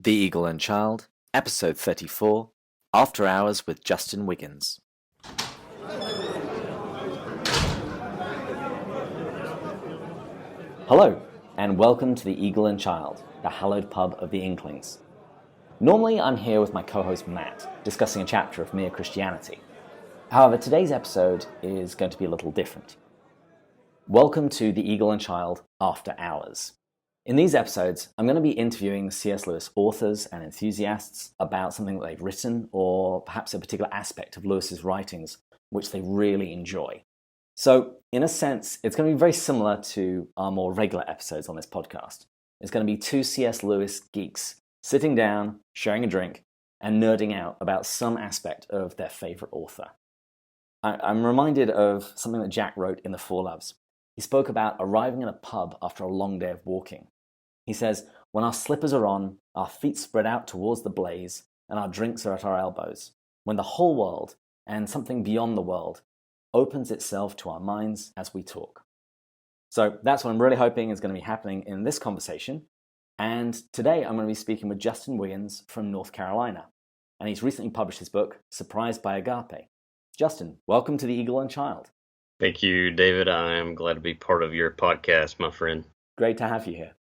The Eagle and Child, Episode 34, After Hours with Justin Wiggins. Hello, and welcome to The Eagle and Child, the hallowed pub of the Inklings. Normally I'm here with my co-host Matt, discussing a chapter of Mere Christianity. However, today's episode is going to be a little different. Welcome to The Eagle and Child, After Hours. In these episodes, I'm going to be interviewing C.S. Lewis authors and enthusiasts about something that they've written, or perhaps a particular aspect of Lewis's writings which they really enjoy. So, in a sense, it's going to be very similar to our more regular episodes on this podcast. It's going to be two C.S. Lewis geeks sitting down, sharing a drink, and nerding out about some aspect of their favorite author. I'm reminded of something that Jack wrote in The Four Loves. He spoke about arriving in a pub after a long day of walking. He says, when our slippers are on, our feet spread out towards the blaze, and our drinks are at our elbows, when the whole world, and something beyond the world, opens itself to our minds as we talk. So that's what I'm really hoping is going to be happening in this conversation. And today I'm going to be speaking with Justin Wiggins from North Carolina. And he's recently published his book, Surprised by Agape. Justin, welcome to The Eagle and Child. Thank you, David. I am glad to be part of your podcast, my friend. Great to have you here.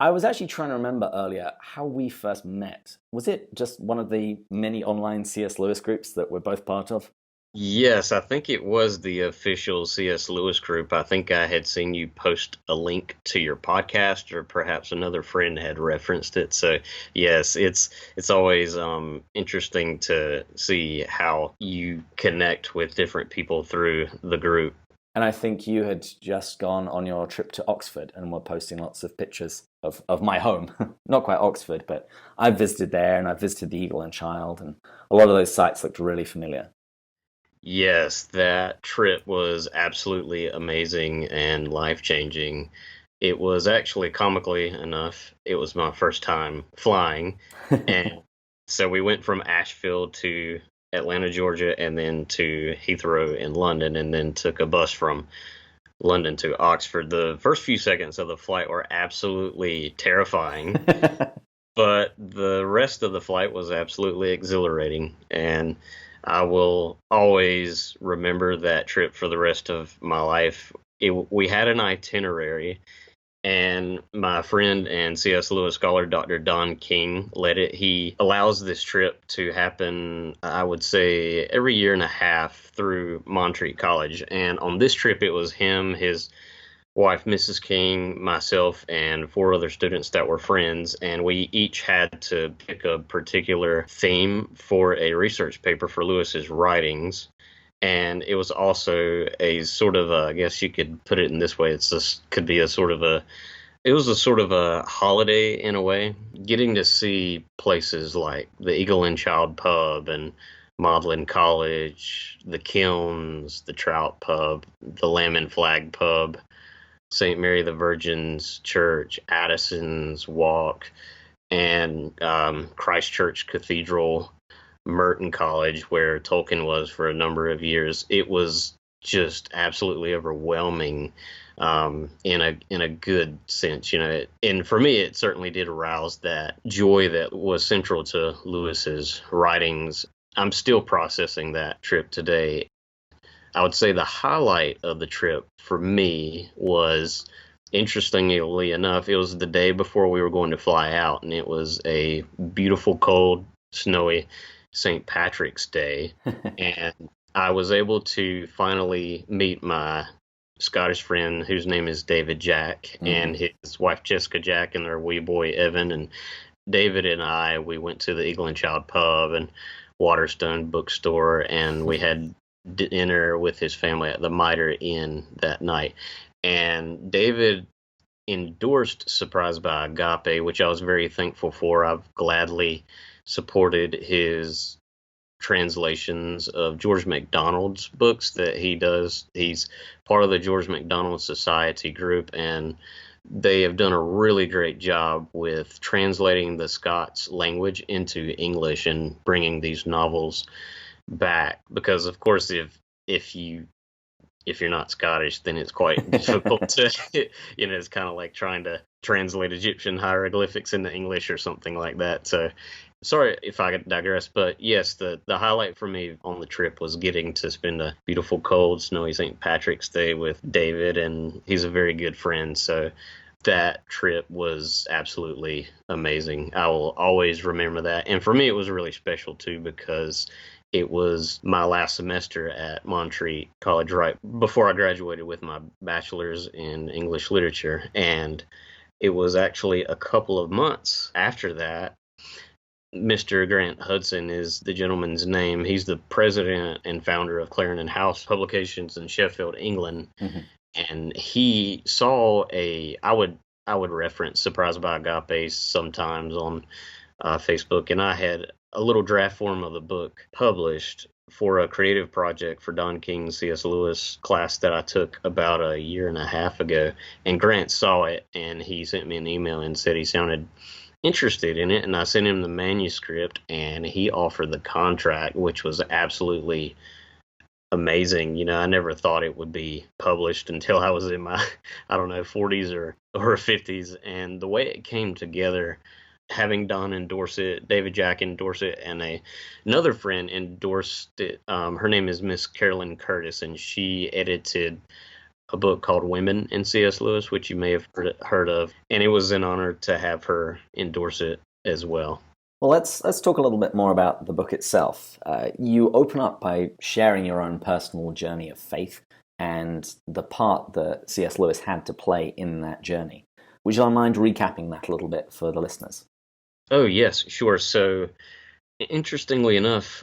I was actually trying to remember earlier how we first met. Was it just one of the many online C.S. Lewis groups that we're both part of? Yes, I think it was the official C.S. Lewis group. I think I had seen you post a link to your podcast, or perhaps another friend had referenced it. So, yes, it's always interesting to see how you connect with different people through the group. And I think you had just gone on your trip to Oxford and were posting lots of pictures of my home. Not quite Oxford, but I visited there and I visited the Eagle and Child, and a lot of those sites looked really familiar. Yes, that trip was absolutely amazing and life-changing. It was actually, comically enough, it was my first time flying. And so we went from Asheville to Atlanta, Georgia, and then to Heathrow in London, and then took a bus from London to Oxford. The first few seconds of the flight were absolutely terrifying, but the rest of the flight was absolutely exhilarating. And I will always remember that trip for the rest of my life. We had an itinerary, and my friend and C.S. Lewis scholar, Dr. Don King, led it. He allows this trip to happen, I would say, every year and a half through Montreat College. And on this trip, it was him, his wife, Mrs. King, myself, and 4 other students that were friends, and we each had to pick a particular theme for a research paper for Lewis's writings. And it was also a sort of I guess you could put it in this way, it was a sort of a holiday in a way, getting to see places like the Eagle and Child Pub and Magdalen College, the Kilns, the Trout Pub, the Lamb and Flag Pub, St. Mary the Virgin's Church, Addison's Walk, and Christ Church Cathedral, Merton College, where Tolkien was for a number of years. It was just absolutely overwhelming in a good sense, and for me, it certainly did arouse that joy that was central to Lewis's writings. I'm still processing that trip today. I would say the highlight of the trip for me was, interestingly enough, it was the day before we were going to fly out, and it was a beautiful, cold, snowy St. Patrick's Day, and I was able to finally meet my Scottish friend, whose name is David Jack, and his wife Jessica Jack, and their wee boy Evan. And David and I, we went to the Eagle and Child Pub and Waterstone Bookstore, and we had dinner with his family at the Mitre Inn that night. And David endorsed Surprised by Agape, which I was very thankful for. I've gladly supported his translations of George MacDonald's books that he does. He's part of the George MacDonald Society group, and they have done a really great job with translating the Scots language into English and bringing these novels back. Because, of course, if you if you're not Scottish, then it's quite difficult to, it's kind of like trying to translate Egyptian hieroglyphics into English or something like that. So sorry if I digress, but yes, the highlight for me on the trip was getting to spend a beautiful, cold, snowy St. Patrick's Day with David, and he's a very good friend. So that trip was absolutely amazing. I will always remember that. And for me, it was really special too, because it was my last semester at Montreat College right before I graduated with my bachelor's in English literature. And it was actually a couple of months after that. Mr. Grant Hudson is the gentleman's name. He's the president and founder of Clarendon House Publications in Sheffield, England. Mm-hmm. And he saw I would reference Surprised by Agape sometimes on Facebook, and I had a little draft form of the book published for a creative project for Don King's C.S. Lewis class that I took about a year and a half ago. And Grant saw it, and he sent me an email and said he sounded interested in it, and I sent him the manuscript, and he offered the contract, which was absolutely amazing. I never thought it would be published until I was in my, I don't know, 40s or 50s. And the way it came together, having Don endorse it, David Jack endorse it, and another friend endorsed it. Her name is Miss Carolyn Curtis, and she edited a book called Women in C.S. Lewis, which you may have heard of. And it was an honor to have her endorse it as well. Well, let's talk a little bit more about the book itself. You open up by sharing your own personal journey of faith and the part that C.S. Lewis had to play in that journey. Would you mind recapping that a little bit for the listeners? Oh, yes, sure. So, interestingly enough,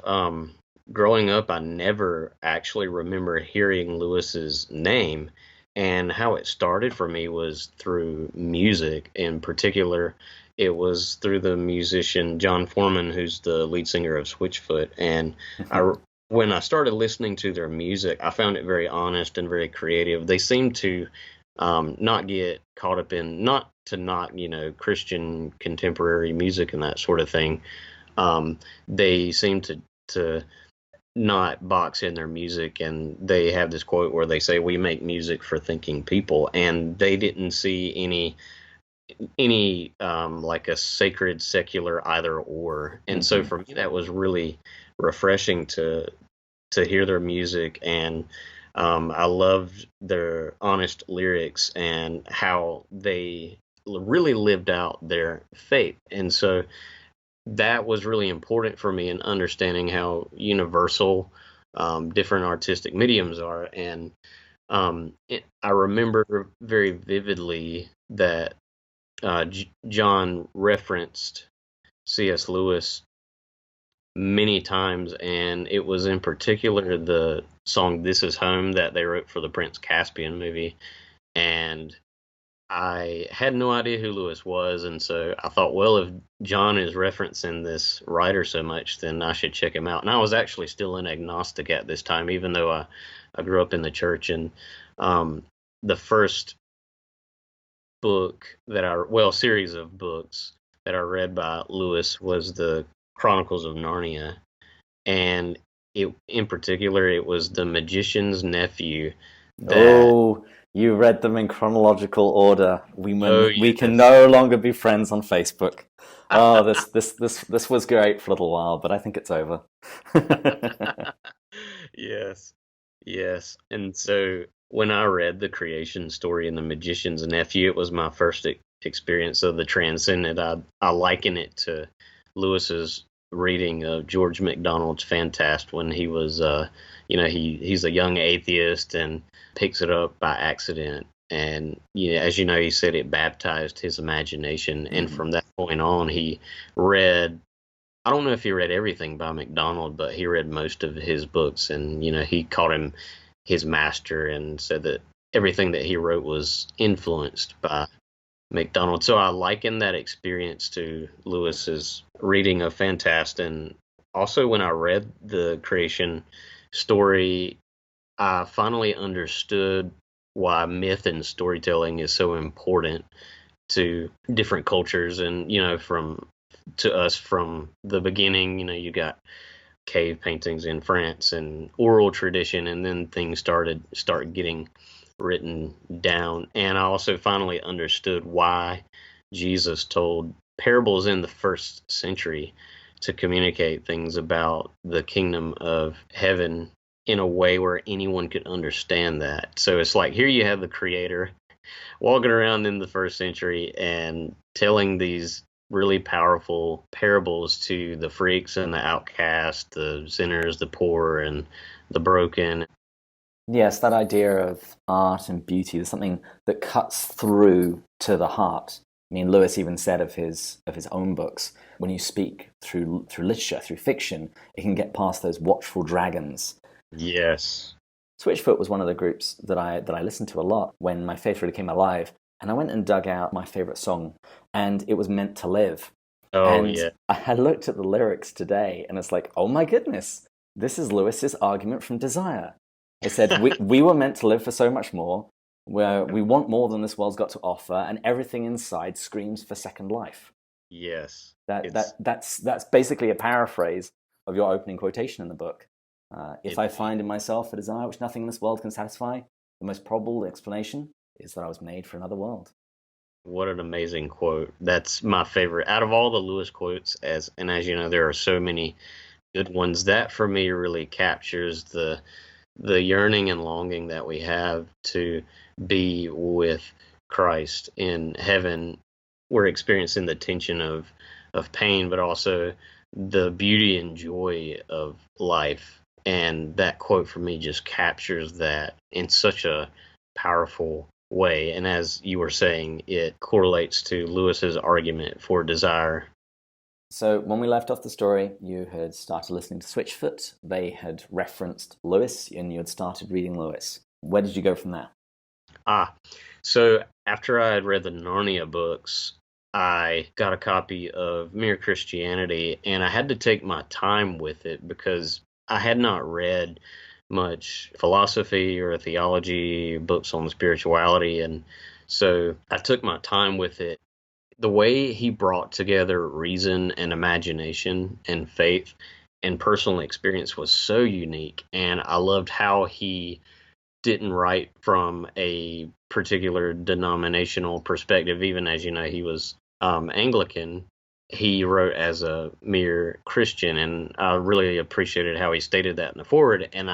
growing up, I never actually remember hearing Lewis's name. And how it started for me was through music. In particular, it was through the musician John Foreman, who's the lead singer of Switchfoot. And when I started listening to their music, I found it very honest and very creative. They seemed to not get caught up in, not to knock, Christian contemporary music and that sort of thing. They seem to not box in their music, and they have this quote where they say, "We make music for thinking people," and they didn't see any like a sacred secular either or. And so for me, that was really refreshing to hear their music. And I loved their honest lyrics and how they really lived out their faith. And so that was really important for me in understanding how universal different artistic mediums are. And I remember very vividly that John referenced C.S. Lewis many times, and it was in particular the song "This Is Home" that they wrote for the Prince Caspian movie. And I had no idea who Lewis was, and so I thought, well, if John is referencing this writer so much, then I should check him out. And I was actually still an agnostic at this time, even though I grew up in the church. And the first series of books that I read by Lewis was the Chronicles of Narnia. And in particular, it was The Magician's Nephew. You read them in chronological order. We Yes. can no longer be friends on Facebook. Oh, this was great for a little while, but I think it's over. Yes. And so when I read the creation story in The Magician's Nephew, it was my first experience of the transcendent. I liken it to Lewis's reading of George MacDonald's Fantast when he was, he's a young atheist and picks it up by accident. And, as you know, he said it baptized his imagination. And from that point on, he read, I don't know if he read everything by MacDonald, but he read most of his books. And, he called him his master and said that everything that he wrote was influenced by MacDonald. So I liken that experience to Lewis's reading of Fantast. And also when I read the creation story, I finally understood why myth and storytelling is so important to different cultures. And, to us from the beginning, you got cave paintings in France and oral tradition, and then things start getting written down. And I also finally understood why Jesus told parables in the first century to communicate things about the kingdom of heaven in a way where anyone could understand that. So it's like here you have the creator walking around in the first century and telling these really powerful parables to the freaks and the outcast, the sinners, the poor, and the broken. Yes, that idea of art and beauty is something that cuts through to the heart. I mean, Lewis even said of his own books, when you speak through literature, through fiction, it can get past those watchful dragons. Yes. Switchfoot was one of the groups that I listened to a lot when my faith really came alive, and I went and dug out my favorite song, and it was Meant to Live. Oh, and yeah. I looked at the lyrics today, and it's like, oh my goodness, this is Lewis's argument from Desire. It said, we were meant to live for so much more, where we want more than this world's got to offer, and everything inside screams for second life. Yes. That's basically a paraphrase of your opening quotation in the book. If I find in myself a desire which nothing in this world can satisfy, the most probable explanation is that I was made for another world. What an amazing quote. That's my favorite. Out of all the Lewis quotes, as you know, there are so many good ones. That for me really captures the yearning and longing that we have to be with Christ in heaven. We're experiencing the tension of pain, but also the beauty and joy of life. And that quote for me just captures that in such a powerful way. And as you were saying, it correlates to Lewis's argument for desire. So when we left off the story, you had started listening to Switchfoot. They had referenced Lewis, and you had started reading Lewis. Where did you go from there? So after I had read the Narnia books, I got a copy of Mere Christianity, and I had to take my time with it because I had not read much philosophy or theology, books on spirituality, and so I took my time with it. The way he brought together reason and imagination and faith and personal experience was so unique, and I loved how he didn't write from a particular denominational perspective. Even as you know, he was Anglican. He wrote as a mere Christian, and I really appreciated how he stated that in the foreword. And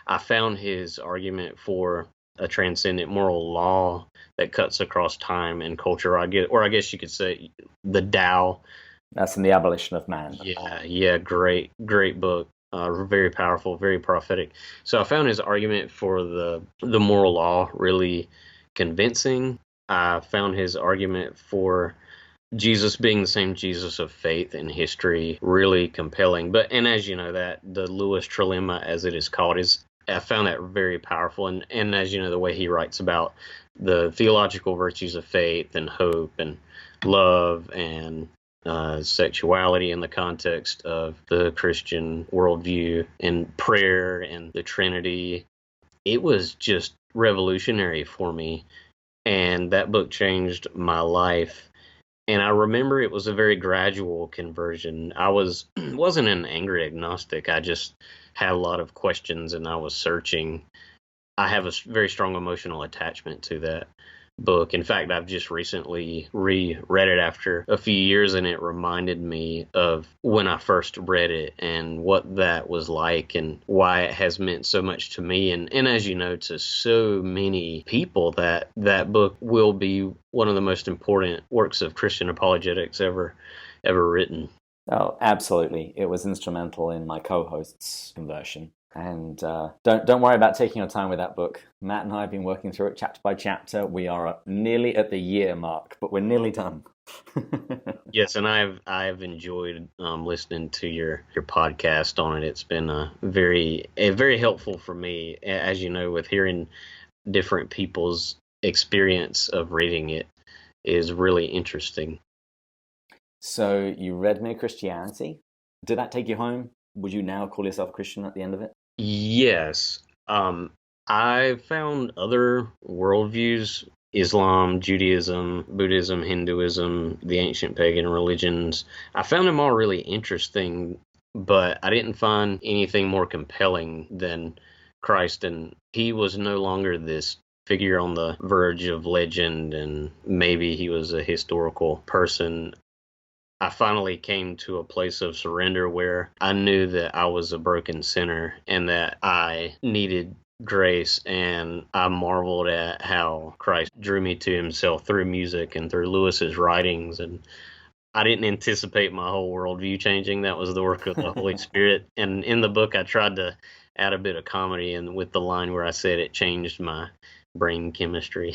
I found his argument for a transcendent moral law that cuts across time and culture. I guess you could say the Tao. That's in The Abolition of Man. Yeah, great book. Very powerful, very prophetic. So I found his argument for the moral law really convincing. I found his argument for Jesus being the same Jesus of faith and history really compelling. And as you know, that the Lewis trilemma, as it is called, I found that very powerful. And as you know, the way he writes about the theological virtues of faith and hope and love and sexuality in the context of the Christian worldview and prayer and the Trinity, it was just revolutionary for me. And that book changed my life. And I remember it was a very gradual conversion. I wasn't an angry agnostic. I just had a lot of questions and I was searching. I have a very strong emotional attachment to that book. In fact, I've just recently reread it after a few years, and it reminded me of when I first read it and what that was like and why it has meant so much to me. And as you know, to so many people, that book will be one of the most important works of Christian apologetics ever written. Oh, absolutely. It was instrumental in my co-host's conversion. And don't worry about taking your time with that book. Matt and I have been working through it chapter by chapter. We are nearly at the year mark, but we're nearly done. Yes, and I've enjoyed listening to your podcast on it. It's been very helpful for me, as you know, with hearing different people's experience of reading it is really interesting. So you read Mere Christianity. Did that take you home? Would you now call yourself a Christian at the end of it? Yes. I found other worldviews, Islam, Judaism, Buddhism, Hinduism, the ancient pagan religions. I found them all really interesting. but I didn't find anything more compelling than Christ. And he was no longer this figure on the verge of legend, and maybe he was a historical person. I finally came to a place of surrender where I knew that I was a broken sinner and that I needed grace, and I marveled at how Christ drew me to himself through music and through Lewis's writings. And I didn't anticipate my whole worldview changing. That was the work of the Holy Spirit. And in the book, I tried to add a bit of comedy, and with the line where I said it changed my brain chemistry.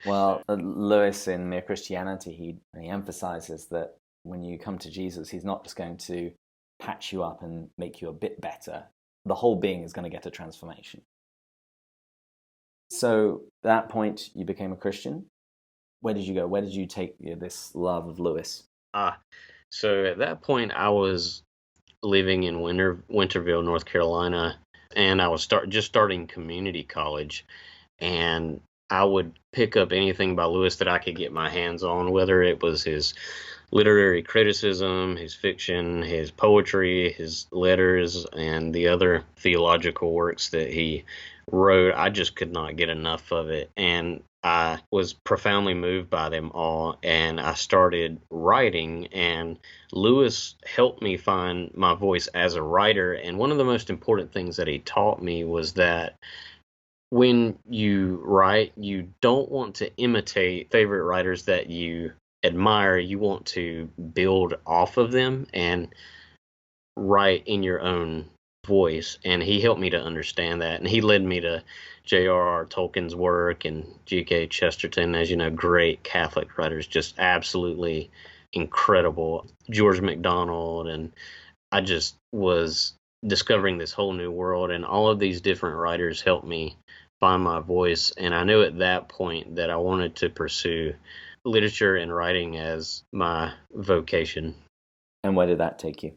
Well, Lewis in Mere Christianity, he emphasizes that when you come to Jesus, he's not just going to patch you up and make you a bit better. The whole being is going to get a transformation. So at that point, you became a Christian. Where did you go? Where did you take this love of Lewis? So at that point, I was living in Winterville, North Carolina, and I was starting community college, and I would pick up anything by Lewis that I could get my hands on, whether it was his literary criticism, his fiction, his poetry, his letters, and the other theological works that he wrote. I just could not get enough of it, and I was profoundly moved by them all, and I started writing, and Lewis helped me find my voice as a writer. And one of the most important things that he taught me was that when you write, you don't want to imitate favorite writers that you admire. You want to build off of them and write in your own voice. And he helped me to understand that. And he led me to J.R.R. Tolkien's work and G.K. Chesterton, as you know, great Catholic writers, just absolutely incredible. George MacDonald. And I just was discovering this whole new world, and all of these different writers helped me find my voice. And I knew at that point that I wanted to pursue literature and writing as my vocation. And where did that take you?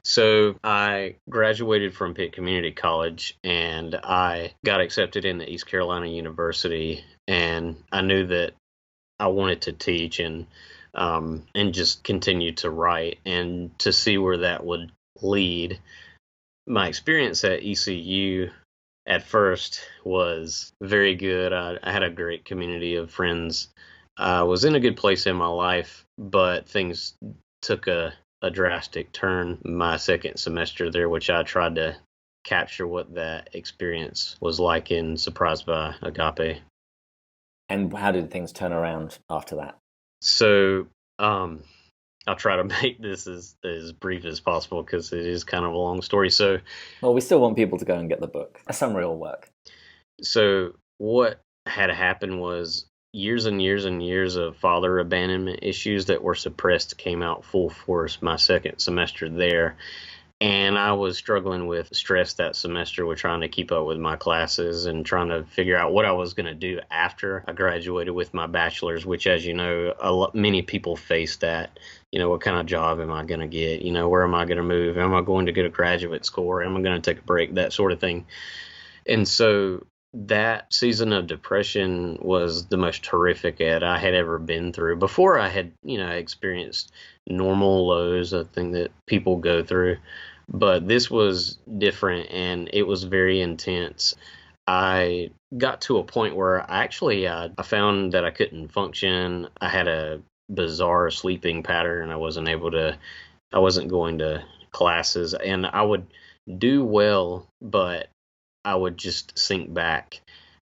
So I graduated from Pitt Community College, and I got accepted into East Carolina University, and I knew that I wanted to teach and just continue to write and to see where that would lead. My experience at ECU at first was very good. I had a great community of friends. I was in a good place in my life, but things took a drastic turn my second semester there, which I tried to capture what that experience was like in Surprised by Agape. And how did things turn around after that? So I'll try to make this as brief as possible because it is kind of a long story. So, well, we still want people to go and get the book. Some real work. So what had happened was years and years and years of father abandonment issues that were suppressed came out full force my second semester there. And I was struggling with stress that semester with trying to keep up with my classes and trying to figure out what I was going to do after I graduated with my bachelor's, which, as you know, many people face that. You know, what kind of job am I going to get? You know, where am I going to move? Am I going to go to graduate school, or am I going to take a break? That sort of thing. And so that season of depression was the most horrific I had ever been through. Before I had, experienced normal lows, a thing that people go through. But this was different, and it was very intense. I got to a point where I found that I couldn't function. I had a bizarre sleeping pattern. I wasn't going to classes, and I would do well, but I would just sink back.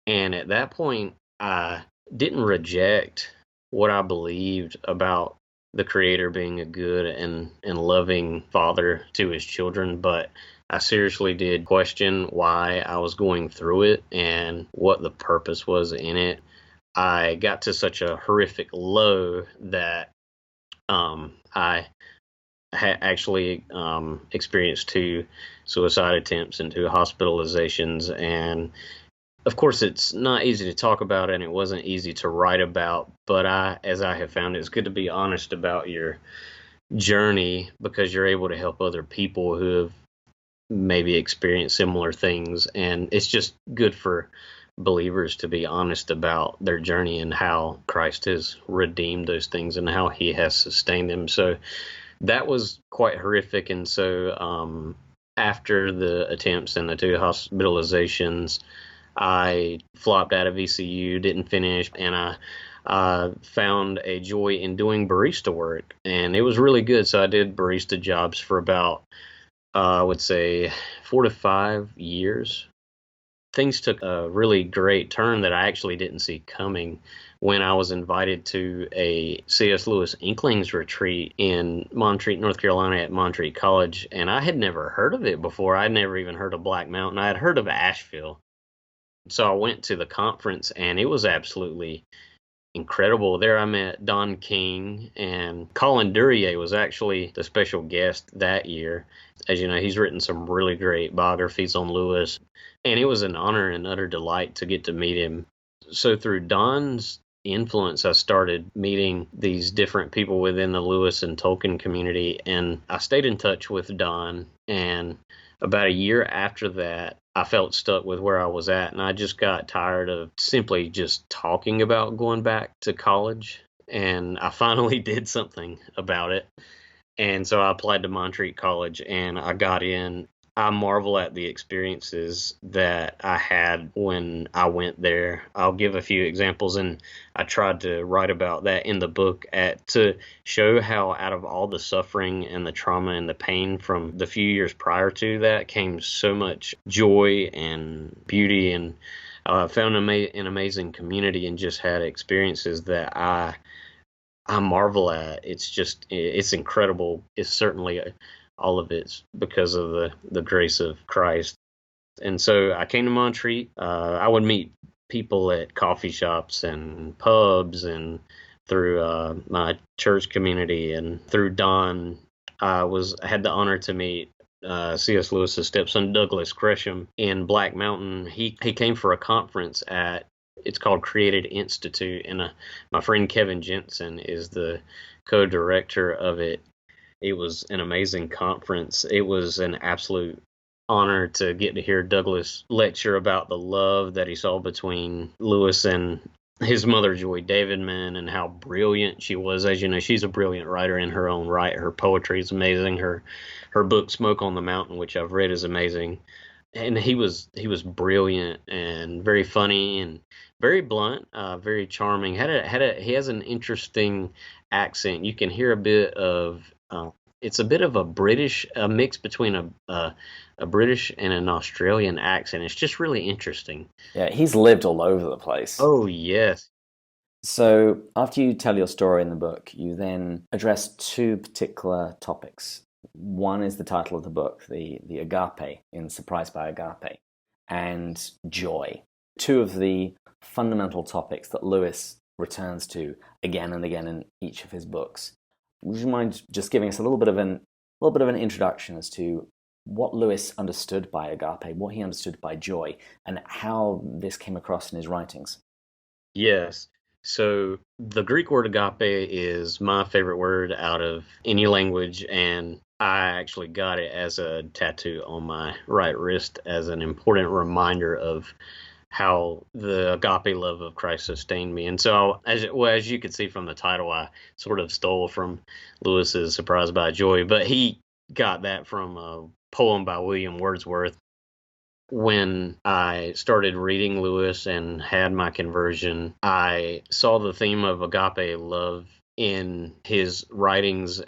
And at that point, I didn't reject what I believed about the Creator being a good and loving father to his children, but I seriously did question why I was going through it and what the purpose was in it. I got to such a horrific low that I had actually experienced 2 suicide attempts and 2 hospitalizations. And of course, it's not easy to talk about, and it wasn't easy to write about. But as I have found, it's good to be honest about your journey, because you're able to help other people who have maybe experienced similar things. And it's just good for believers to be honest about their journey and how Christ has redeemed those things and how he has sustained them. So that was quite horrific. And so after the attempts and the 2 hospitalizations, I flopped out of ECU, didn't finish, and I found a joy in doing barista work, and it was really good. So I did barista jobs for about, I would say, 4 to 5 years. Things took a really great turn that I actually didn't see coming when I was invited to a C.S. Lewis Inklings retreat in Montreat, North Carolina at Montreat College. And I had never heard of it before. I'd never even heard of Black Mountain. I had heard of Asheville. So I went to the conference, and it was absolutely incredible. There I met Don King, and Colin Duryea was actually the special guest that year. As you know, he's written some really great biographies on Lewis, and it was an honor and utter delight to get to meet him. So through Don's influence, I started meeting these different people within the Lewis and Tolkien community, and I stayed in touch with Don. And about a year after that, I felt stuck with where I was at, and I just got tired of simply just talking about going back to college. And I finally did something about it. And so I applied to Montreat College, and I got in. I marvel at the experiences that I had when I went there. I'll give a few examples, and I tried to write about that in the book to show how out of all the suffering and the trauma and the pain from the few years prior to that came so much joy and beauty, and found an amazing community and just had experiences that I marvel at. It's incredible. It's certainly all of it's because of the grace of Christ. And so I came to Montreat. I would meet people at coffee shops and pubs, and through my church community, and through Don, I had the honor to meet C.S. Lewis's stepson Douglas Gresham in Black Mountain. He came for a conference it's called Created Institute, and my friend Kevin Jensen is the co-director of it. It was an amazing conference. It was an absolute honor to get to hear Douglas lecture about the love that he saw between Lewis and his mother, Joy Davidman, and how brilliant she was. As you know, she's a brilliant writer in her own right. Her poetry is amazing. Her book, Smoke on the Mountain, which I've read, is amazing. And he was brilliant and very funny and very blunt, very charming. He has an interesting accent. You can hear a bit of it's a bit of a mix between a British and an Australian accent. It's just really interesting. Yeah, he's lived all over the place. Oh, yes. So after you tell your story in the book, you then address 2 particular topics. One is the title of the book, the Agape in Surprised by Agape, and joy. 2 of the fundamental topics that Lewis returns to again and again in each of his books. Would you mind just giving us a little bit of an introduction as to what Lewis understood by agape, what he understood by joy, and how this came across in his writings? Yes. So the Greek word agape is my favorite word out of any language, and I actually got it as a tattoo on my right wrist as an important reminder of how the agape love of Christ sustained me. And so, as you could see from the title, I sort of stole from Lewis's Surprised by Joy, but he got that from a poem by William Wordsworth. When I started reading Lewis and had my conversion, I saw the theme of agape love in his writings.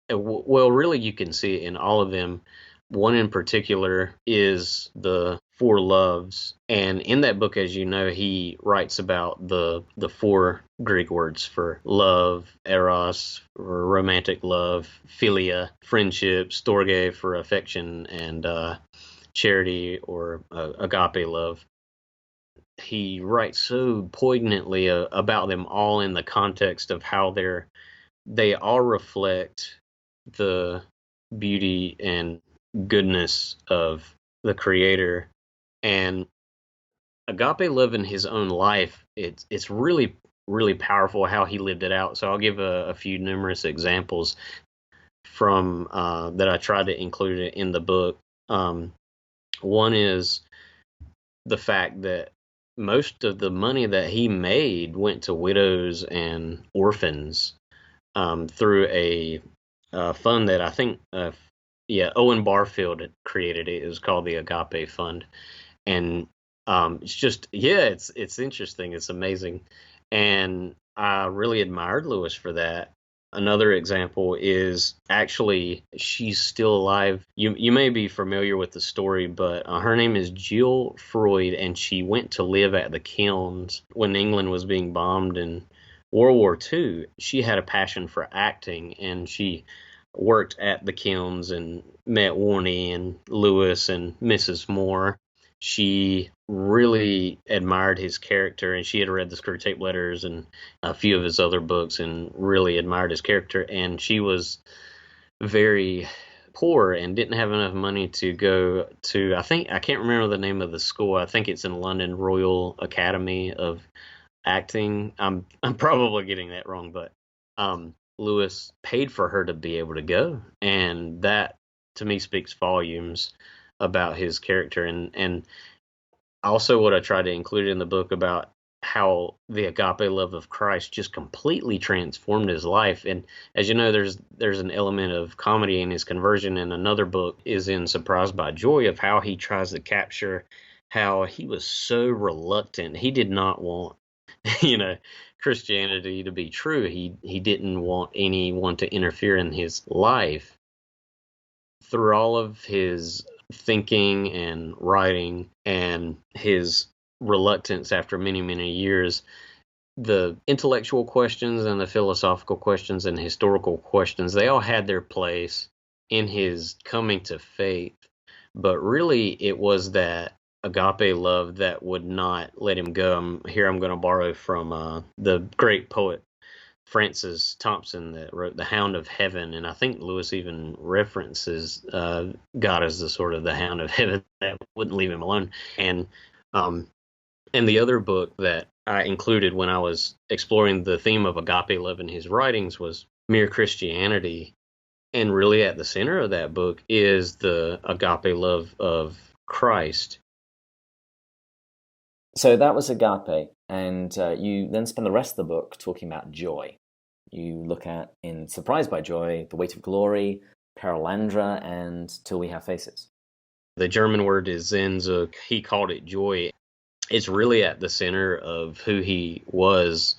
Well, really, you can see it in all of them. One in particular is the 4 loves. And in that book, as you know, he writes about the 4 Greek words for love: eros, for romantic love; philia, friendship; storge, for affection; and charity, or agape love. He writes so poignantly about them all in the context of how they all reflect the beauty and goodness of the Creator. And agape love in his own life, it's really, really powerful how he lived it out. So I'll give a few numerous examples from that I tried to include in the book. One is the fact that most of the money that he made went to widows and orphans through a fund that I think, Owen Barfield had created it. It was called the Agape Fund, and it's just, it's interesting. It's amazing, and I really admired Lewis for that. Another example is actually she's still alive. You may be familiar with the story, but her name is Jill Freud, and she went to live at the kilns when England was being bombed in World War II. She had a passion for acting, and she worked at the kilns and met Warnie and Lewis and Mrs. Moore. She really admired his character, and she had read the Screwtape Letters and a few of his other books and really admired his character. And she was very poor and didn't have enough money to go to, I can't remember the name of the school. I think it's in London, Royal Academy of Acting. I'm probably getting that wrong, but Lewis paid for her to be able to go, and that to me speaks volumes about his character. And also what I tried to include in the book about how the agape love of Christ just completely transformed his life. And as you know, there's an element of comedy in his conversion, and another book is in Surprised by Joy of how he tries to capture how he was so reluctant. He did not want Christianity to be true. He didn't want anyone to interfere in his life. Through all of his thinking and writing and his reluctance after many, many years, the intellectual questions and the philosophical questions and historical questions, they all had their place in his coming to faith. But really, it was that agape love that would not let him go. I'm going to borrow from the great poet Francis Thompson that wrote The Hound of Heaven, and I think Lewis even references God as the sort of the Hound of Heaven that wouldn't leave him alone. And the other book that I included when I was exploring the theme of agape love in his writings was Mere Christianity, and really at the center of that book is the agape love of Christ. So that was agape, and you then spend the rest of the book talking about joy. You look at, in Surprised by Joy, The Weight of Glory, Perelandra, and Till We Have Faces. The German word is Sehnsucht. He called it joy. It's really at the center of who he was.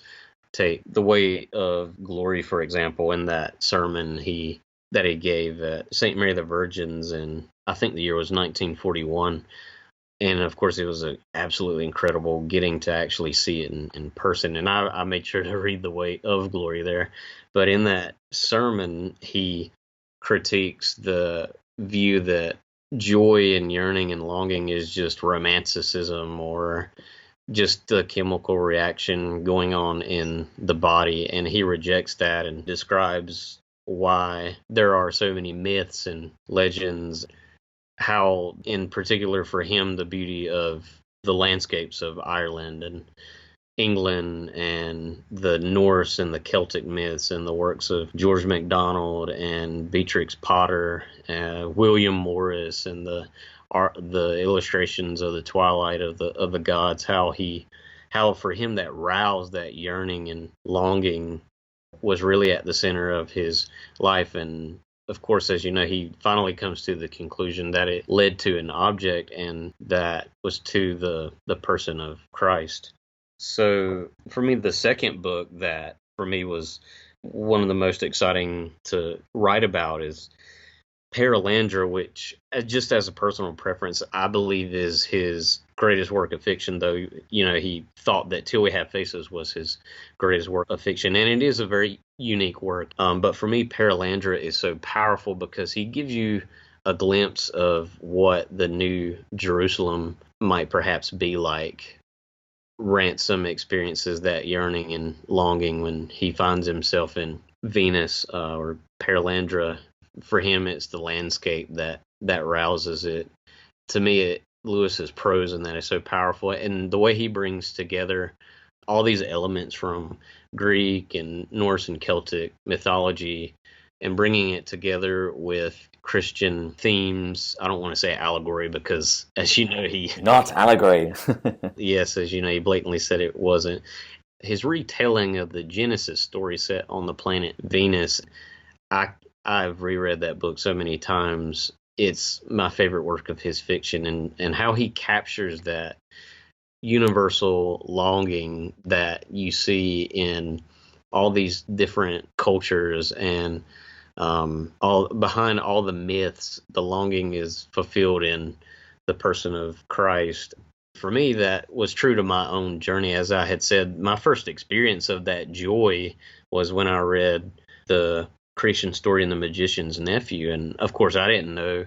Take The Weight of Glory, for example, in that sermon that he gave at St. Mary the Virgin's, and I think the year was 1941. And of course, it was absolutely incredible getting to actually see it in person. And I made sure to read The Weight of Glory there. But in that sermon, he critiques the view that joy and yearning and longing is just romanticism or just a chemical reaction going on in the body. And he rejects that and describes why there are so many myths and legends, how, in particular for him, the beauty of the landscapes of Ireland and England and the Norse and the Celtic myths and the works of George MacDonald and Beatrix Potter, William Morris, and the illustrations of the Twilight of the gods, how for him that roused that yearning and longing was really at the center of his life. And of course, as you know, he finally comes to the conclusion that it led to an object, and that was to the person of Christ. So for me, the second book that for me was one of the most exciting to write about is Perelandra, which, just as a personal preference, I believe is his greatest work of fiction, though, he thought that Till We Have Faces was his greatest work of fiction, and it is a very unique work. But for me, Perelandra is so powerful because he gives you a glimpse of what the new Jerusalem might perhaps be like. Ransom experiences that yearning and longing when he finds himself in Venus or Perelandra. For him, it's the landscape that rouses it. To me, Lewis's prose in that is so powerful, and the way he brings together all these elements from Greek and Norse and Celtic mythology and bringing it together with Christian themes. I don't want to say allegory because, as you know, Not allegory. Yes, as you know, he blatantly said it wasn't. His retelling of the Genesis story set on the planet Venus, I I've reread that book so many times. It's my favorite work of his fiction, and how he captures that universal longing that you see in all these different cultures, and all behind all the myths, the longing is fulfilled in the person of Christ. For me, that was true to my own journey. As I had said, my first experience of that joy was when I read the creation story in The Magician's Nephew. And of course, I didn't know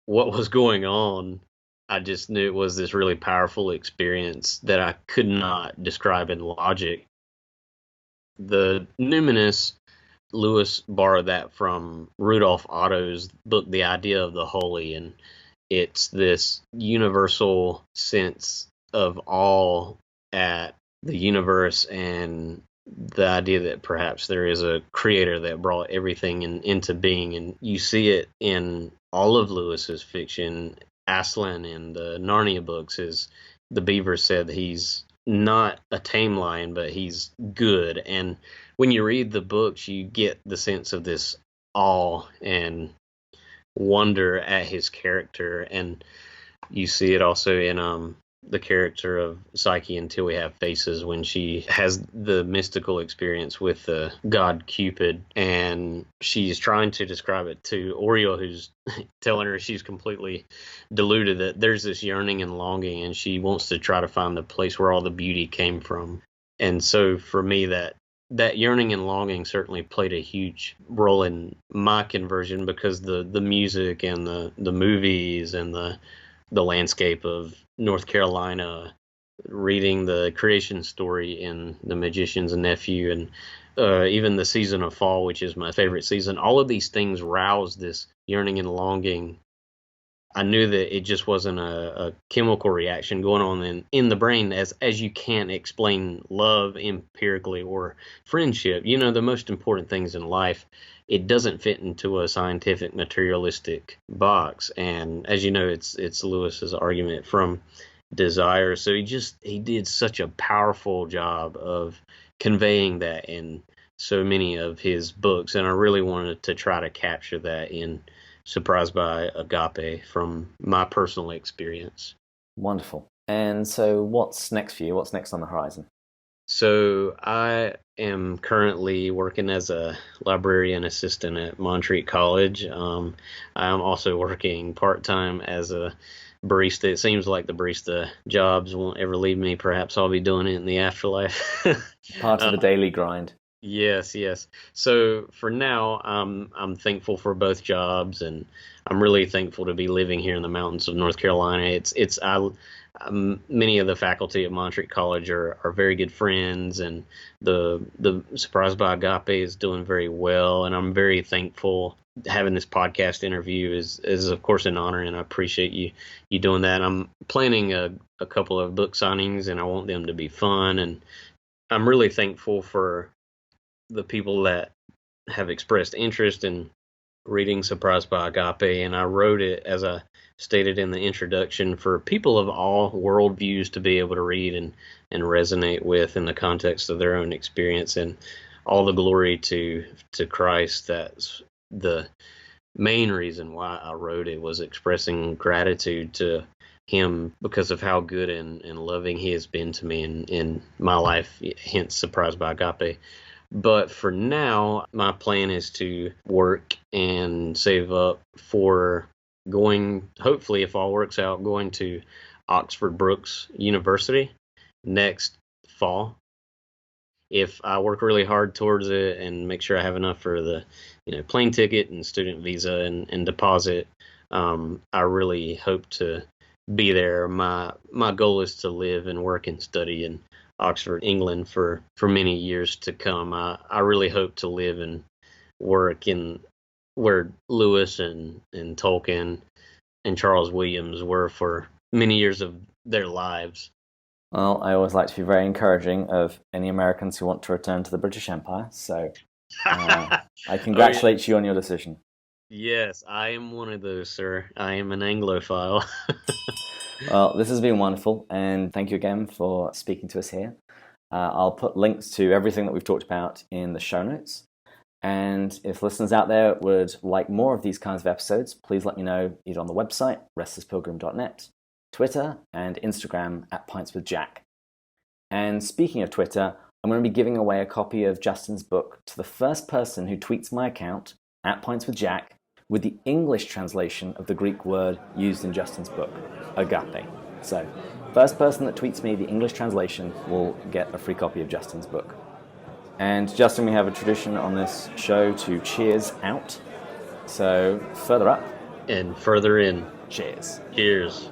what was going on. I just knew it was this really powerful experience that I could not describe in logic. The numinous, Lewis borrowed that from Rudolf Otto's book, The Idea of the Holy, and it's this universal sense of awe at the universe and the idea that perhaps there is a creator that brought everything into being. And you see it in all of Lewis's fiction. Aslan in the Narnia books, is the beaver said he's not a tame lion, but he's good. And when you read the books, you get the sense of this awe and wonder at his character, and you see it also in the character of Psyche in Till We Have Faces, when she has the mystical experience with the god Cupid, and she's trying to describe it to Oriole, who's telling her she's completely deluded, that there's this yearning and longing, and she wants to try to find the place where all the beauty came from. And so for me, that yearning and longing certainly played a huge role in my conversion, because the music and the movies and the landscape of North Carolina, reading the creation story in The Magician's Nephew, and even the season of fall, which is my favorite season, all of these things roused this yearning and longing. I knew that it just wasn't a chemical reaction going on in the brain, as you can't explain love empirically or friendship. You know, the most important things in life, it doesn't fit into a scientific materialistic box. And as you know, it's Lewis's argument from desire. So he did such a powerful job of conveying that in so many of his books, and I really wanted to try to capture that in Surprised by Agape from my personal experience. Wonderful. And so what's next for you? What's next on the horizon? So I am currently working as a librarian assistant at Montreat College. I'm also working part-time as a barista. It seems like the barista jobs won't ever leave me. Perhaps I'll be doing it in the afterlife. Part of the daily grind. Yes, yes. So for now, I'm thankful for both jobs, and I'm really thankful to be living here in the mountains of North Carolina. Many of the faculty at Montreat College are very good friends, and the Surprised by Agape is doing very well, and I'm very thankful. Having this podcast interview is of course an honor, and I appreciate you doing that. I'm planning a couple of book signings, and I want them to be fun, and I'm really thankful for the people that have expressed interest in reading Surprised by Agape. And I wrote it, as I stated in the introduction, for people of all worldviews to be able to read and resonate with in the context of their own experience. And all the glory to Christ. That's the main reason why I wrote it, was expressing gratitude to him because of how good and loving he has been to me in my life, hence Surprised by Agape. But for now, my plan is to work and save up for going, hopefully, if all works out, going to Oxford Brookes University next fall. If I work really hard towards it and make sure I have enough for the plane ticket and student visa and deposit, I really hope to be there. My goal is to live and work and study in Oxford, England for many years to come. I really hope to live and work in where Lewis and Tolkien and Charles Williams were for many years of their lives. Well, I always like to be very encouraging of any Americans who want to return to the British Empire, so I congratulate you on your decision. Yes, I am one of those, sir. I am an Anglophile. Well, this has been wonderful, and thank you again for speaking to us here. I'll put links to everything that we've talked about in the show notes. And if listeners out there would like more of these kinds of episodes, please let me know either on the website, restlesspilgrim.net, Twitter, and Instagram at pintswithjack. And speaking of Twitter, I'm going to be giving away a copy of Justin's book to the first person who tweets my account, at pintswithjack, with the English translation of the Greek word used in Justin's book, agape. So, first person that tweets me the English translation will get a free copy of Justin's book. And Justin, we have a tradition on this show to cheers out. So, further up. And further in. Cheers. Cheers.